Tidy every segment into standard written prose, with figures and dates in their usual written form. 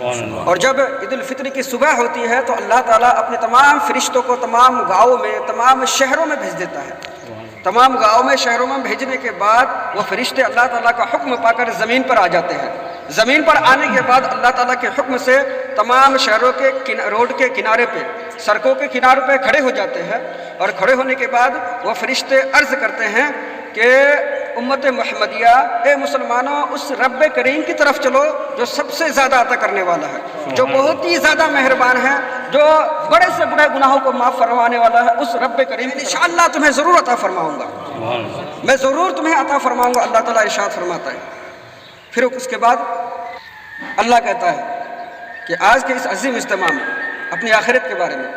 اور جب عید الفطر کی صبح ہوتی ہے تو اللہ تعالیٰ اپنے تمام فرشتوں کو تمام گاؤں میں تمام شہروں میں بھیج دیتا ہے. تمام گاؤں میں شہروں میں بھیجنے کے بعد وہ فرشتے اللہ تعالیٰ کا حکم پا کر زمین پر آ جاتے ہیں. زمین پر آنے کے بعد اللہ تعالیٰ کے حکم سے تمام شہروں کے روڈ کے کنارے پہ سڑکوں کے کناروں پہ کھڑے ہو جاتے ہیں. اور کھڑے ہونے کے بعد وہ فرشتے عرض کرتے ہیں کہ امت محمدیہ اے مسلمانوں اس رب کریم کی طرف چلو جو سب سے زیادہ عطا کرنے والا ہے, جو بہت ہی زیادہ مہربان ہے, جو بڑے سے بڑے گناہوں کو معاف فرمانے والا ہے. اس رب کریم انشاءاللہ تمہیں ضرور عطا فرماؤں گا, میں ضرور تمہیں عطا فرماؤں گا. اللہ تعالیٰ ارشاد فرماتا ہے. پھر اس کے بعد اللہ کہتا ہے کہ آج کے اس عظیم اجتماع میں اپنی آخرت کے بارے میں,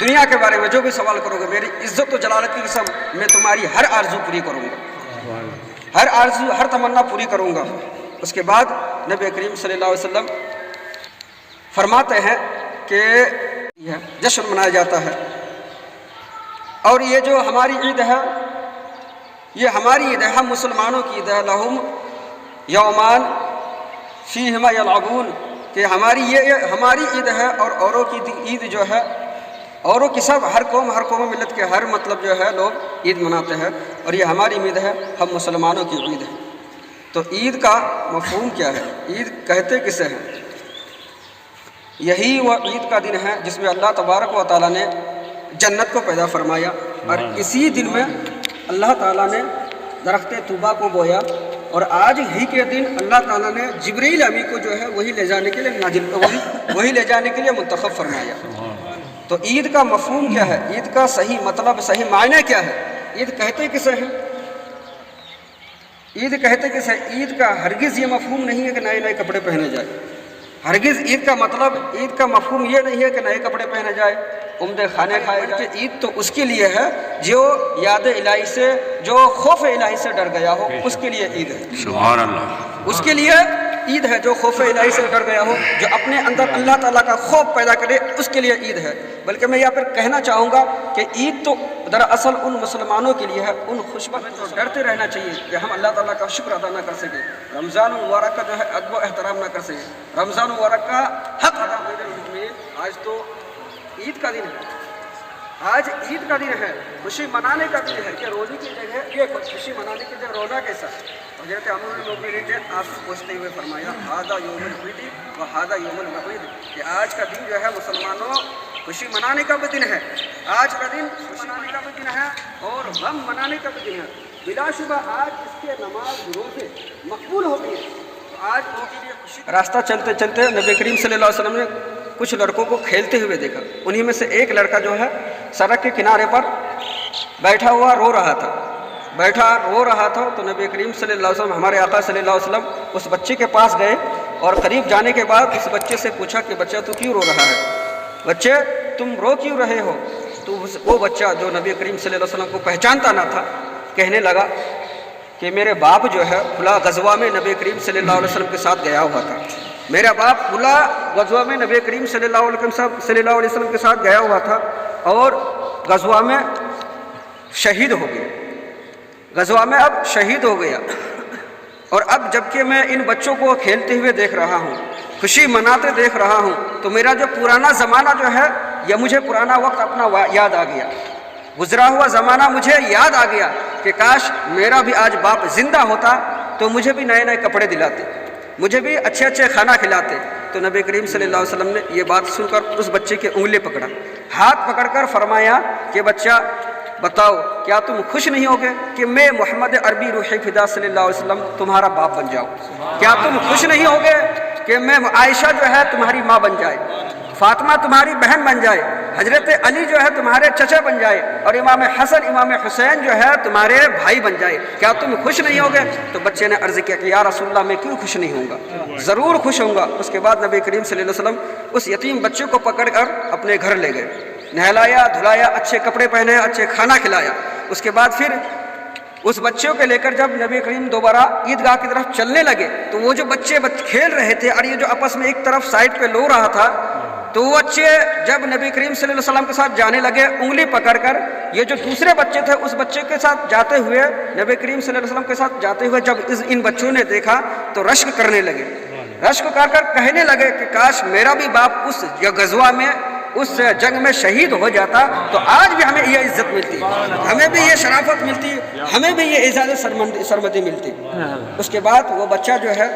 دنیا کے بارے میں جو بھی سوال کرو گے, میری عزت و جلالت کی قسم میں تمہاری ہر آرزو پوری کروں گا, ہر آرزو ہر تمنا پوری کروں گا. اس کے بعد نبی کریم صلی اللہ علیہ وسلم فرماتے ہیں کہ جشن منایا جاتا ہے. اور یہ جو ہماری عید ہے یہ ہماری عید ہے, ہم مسلمانوں کی عید ہے. لہم یومان فیہما یلعبون, کہ ہماری عید ہے اور اوروں کی عید جو ہے, اوروں کی سب ہر قوم ملت کے ہر مطلب جو ہے لوگ عید مناتے ہیں, اور یہ ہماری عید ہے, ہم مسلمانوں کی عید ہے. تو عید کا مفہوم کیا ہے, عید کہتے کسے ہیں؟ یہی وہ عید کا دن ہے جس میں اللہ تبارک و تعالیٰ نے جنت کو پیدا فرمایا, اور اسی دن میں اللہ تعالیٰ نے درخت طوبہ کو بویا, اور آج ہی کے دن اللہ تعالیٰ نے جبریل امی کو جو ہے وہی لے جانے کے لیے منتخب فرمایا. تو عید کا مفہوم کیا ہے, عید کا صحیح مطلب صحیح معنی کیا ہے, عید کہتے کسے ہیں؟ عید کہتے کسے ہیں؟ عید کا ہرگز یہ مفہوم نہیں ہے کہ نئے نئے کپڑے پہنے جائے. ہرگز عید کا مطلب, عید کا مفہوم یہ نہیں ہے کہ نئے کپڑے پہنے جائے, عمدے کھانے کھائے جائے. عید تو اس کے لیے ہے جو یاد الہی سے, جو خوف الہی سے ڈر گیا ہو, اس کے لیے عید ہے. سبحان اللہ. اس کے لیے عید ہے جو خوف الہی سے ڈر گیا ہو, جو اپنے اندر اللہ تعالیٰ کا خوف پیدا کرے, اس کے لیے عید ہے. بلکہ میں یہاں پر کہنا چاہوں گا کہ عید تو دراصل ان مسلمانوں کے لیے ہے, ان خوشبخت کو ڈرتے رہنا چاہیے کہ ہم اللہ تعالیٰ کا شکر ادا نہ کر سکیں, رمضان المبارک کا جو ہے ادب و احترام نہ کر سکیں, رمضان المبارک کا حق ادا ہونے. آج تو عید کا دن ہے, آج عید کا دن ہے, خوشی منانے کا دن ہے, کہ روزے کی جگہ یہ خوشی منانے کی جگہ روزہ کیسا. حضرت امیر المؤمنین نے آپ سے پوچھتے ہوئے فرمایا ہذا یوم العید و ہذا یوم الوعید, کہ آج کا دن جو ہے مسلمانوں خوشی منانے کا بھی دن ہے, آج کا دن خوشی منانے کا بھی دن ہے اور غم منانے کا بھی دن ہے. بلا شبہ آج اس کے نماز روزے مقبول ہوتی ہے. تو آج ان کے لیے خوشی. راستہ چلتے چلتے نبی کریم صلی اللہ علیہ وسلم نے کچھ لڑکوں کو کھیلتے ہوئے دیکھا. انہی میں سے ایک لڑکا جو ہے سڑک کے کنارے پر بیٹھا ہوا رو رہا تھا. تو نبی کریم صلی اللہ علیہ وسلم, ہمارے آقا صلی اللہ علیہ وسلم اس بچے کے پاس گئے, اور قریب جانے کے بعد اس بچے سے پوچھا کہ بچہ تو کیوں رو رہا ہے, بچے تم رو کیوں رہے ہو؟ تو وہ بچہ جو نبی کریم صلی اللہ علیہ وسلم کو پہچانتا نہ تھا کہنے لگا کہ میرے باپ جو ہے کھلا غزوہ میں نبی کریم صلی اللہ علیہ وسلم کے ساتھ گیا ہوا تھا, میرا باپ کھلا غزوہ میں نبی کریم صلی اللہ علیہ وسلم کے ساتھ گیا ہوا تھا, اور غزوہ میں شہید ہو گیا, غزوہ میں اب شہید ہو گیا. اور اب جب کہ میں ان بچوں کو کھیلتے ہوئے دیکھ رہا ہوں, خوشی مناتے دیکھ رہا ہوں, تو میرا جو پرانا زمانہ جو ہے, یا مجھے پرانا وقت اپنا یاد آ گیا, گزرا ہوا زمانہ مجھے یاد آ گیا کہ کاش میرا بھی آج باپ زندہ ہوتا تو مجھے بھی نئے نئے کپڑے دلاتے, مجھے بھی اچھے اچھے کھانا کھلاتے. تو نبی کریم صلی اللہ علیہ وسلم نے یہ بات سن کر اس بچے کے انگلی پکڑا, ہاتھ پکڑ کر فرمایا کہ بچہ بتاؤ کیا تم خوش نہیں ہوگے کہ میں محمد عربی روح فدا صلی اللہ علیہ وسلم تمہارا باپ بن جاؤں؟ کیا تم خوش نہیں ہوگے کہ میں عائشہ جو ہے تمہاری ماں بن جائے, فاطمہ تمہاری بہن بن جائے, حضرت علی جو ہے تمہارے چچا بن جائے, اور امام حسن امام حسین جو ہے تمہارے بھائی بن جائے؟ کیا تم خوش نہیں ہوگے؟ تو بچے نے عرض کیا کہ یا رسول اللہ میں کیوں خوش نہیں ہوں گا, ضرور خوش ہوں گا. اس کے بعد نبی کریم صلی اللہ علیہ وسلم اس یتیم بچے کو پکڑ کر اپنے گھر لے گئے, نہلایا دھلایا, اچھے کپڑے پہنے, اچھے کھانا کھلایا. اس کے بعد پھر اس بچوں کو لے کر جب نبی کریم دوبارہ عیدگاہ کی طرف چلنے لگے, تو وہ جو بچے کھیل رہے تھے اور یہ جو آپس میں ایک طرف سائڈ پہ رو رہا تھا, تو وہ بچے جب نبی کریم صلی اللہ علیہ وسلم کے ساتھ جانے لگے انگلی پکڑ کر, یہ جو دوسرے بچے تھے اس بچے کے ساتھ جاتے ہوئے, نبی کریم صلی اللہ علیہ وسلم کے ساتھ جاتے ہوئے جب ان بچوں نے دیکھا تو رشک کرنے لگے, رشک کر کر کہنے لگے کہ کاش میرا بھی باپ اس غزوہ میں اس جنگ میں شہید ہو جاتا تو آج بھی ہمیں یہ عزت ملتی، ہمیں بھی یہ شرافت ملتی، ہمیں بھی یہ اعزاز سرمدی ملتی۔ اس کے بعد وہ بچہ جو ہے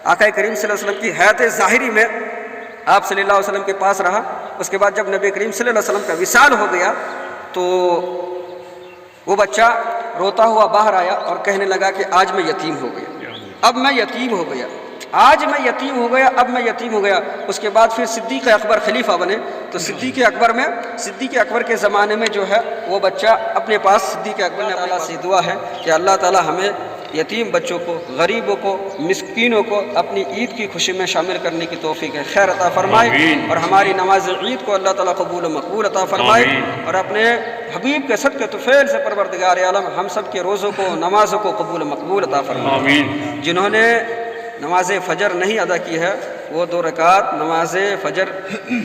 آقا کریم صلی اللہ علیہ وسلم کی حیات ظاہری میں آپ صلی اللہ علیہ وسلم کے پاس رہا۔ اس کے بعد جب نبی کریم صلی اللہ علیہ وسلم کا وصال ہو گیا تو وہ بچہ روتا ہوا باہر آیا اور کہنے لگا کہ آج میں یتیم ہو گیا، اب میں یتیم ہو گیا، آج میں یتیم ہو گیا، اب میں یتیم ہو گیا۔ اس کے بعد پھر صدیق اکبر خلیفہ بنے تو صدیق اکبر کے زمانے میں جو ہے وہ بچہ اپنے پاس صدیق اکبر نے اللہ سے دعا ہے کہ اللہ تعالی ہمیں یتیم بچوں کو، غریبوں کو، مسکینوں کو اپنی عید کی خوشی میں شامل کرنے کی توفیق خیر عطا فرمائے، اور ہماری نماز عید کو اللہ تعالیٰ قبول و مقبول عطا فرمائے، اور اپنے حبیب کے صدقے طفیل سے پروردگار عالم ہم سب کے روزوں کو، نمازوں کو قبول و مقبول عطا فرمائے۔ جنہوں نے نماز فجر نہیں ادا کی ہے وہ 2 رکعت نماز فجر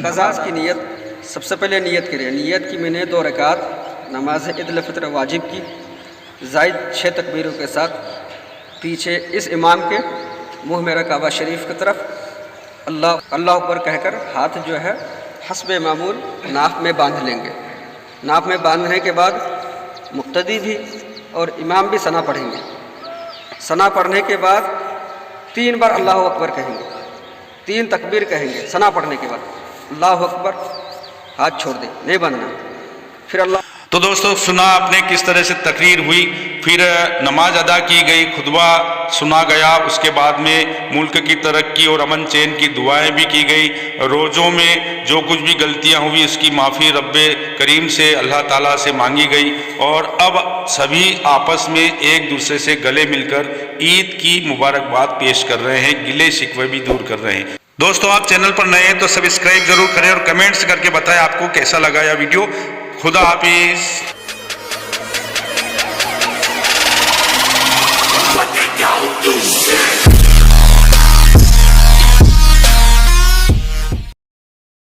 قضا کی نیت سب سے پہلے نیت کرے۔ نیت کی میں نے 2 رکعت نماز عید الفطر واجب کی زائد 6 تکبیروں کے ساتھ پیچھے اس امام کے منہ میں کعبہ شریف کی طرف اللہ اکبر کہہ کر ہاتھ جو ہے حسب معمول ناف میں باندھ لیں گے۔ ناف میں باندھنے کے بعد مقتدی بھی اور امام بھی ثنا پڑھیں گے۔ ثنا پڑھنے کے بعد 3 بار اللہ اکبر کہیں گے، 3 تکبیر کہیں گے۔ ثنا پڑھنے کے بعد اللہ اکبر، ہاتھ چھوڑ دیں، نہیں باندھنا، پھر اللہ۔ تو دوستو سنا آپ نے کس طرح سے تقریر ہوئی، پھر نماز ادا کی گئی، خطبہ سنا گیا، اس کے بعد میں ملک کی ترقی اور امن چین کی دعائیں بھی کی گئی، روزوں میں جو کچھ بھی غلطیاں ہوئی اس کی معافی رب کریم سے اللہ تعالیٰ سے مانگی گئی، اور اب سبھی آپس میں ایک دوسرے سے گلے مل کر عید کی مبارکباد پیش کر رہے ہیں، گلے شکوے بھی دور کر رہے ہیں۔ دوستو آپ چینل پر نئے ہیں تو سبسکرائب ضرور کریں اور کمنٹس کر کے بتائیں آپ کو کیسا لگا یہ ویڈیو۔ خدا حافظ۔